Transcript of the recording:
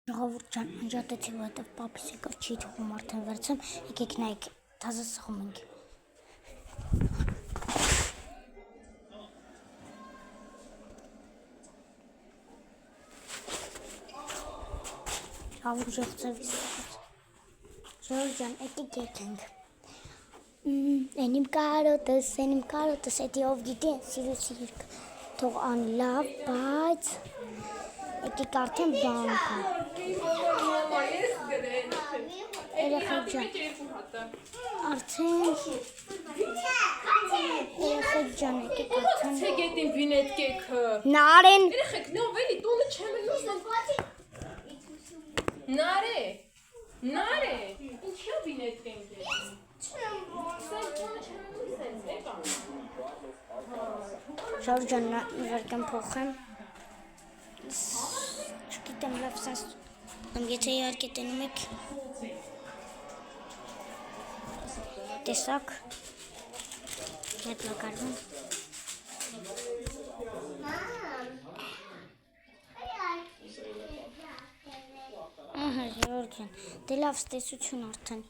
Ժողովուրդ ջան, անջատեցի, որովհետև պապիս եկավ չի թողում արդեն վերցեմ, եկեք նայեք, թազը սխում ենք։ Ժողովուրդ ժողցևի սխած։ Ժողովուրդ ջան, եկեք եկենք։ Են իմ կարոտս, էդի ով գիտի են սիրուսի երկ, թող ան լավ, բայց եկեք արդեն բանկա։ Երեխեք ջան, եկեք արդեն Ցեգետին վինետ կեքը Նարեն Երեխեք, նով էլի, տունը չեմ Նարե, ինչի վինետ կենք է Ժողովուրդ ջան, նվերկեմ փոխեմ Չգիտեմ լավ սենց Եթե իհարկե տենում եք Տեսակ Հետ լակարվում Ահա ժողովուրդ ջան Դե լավ ստեսություն արդեն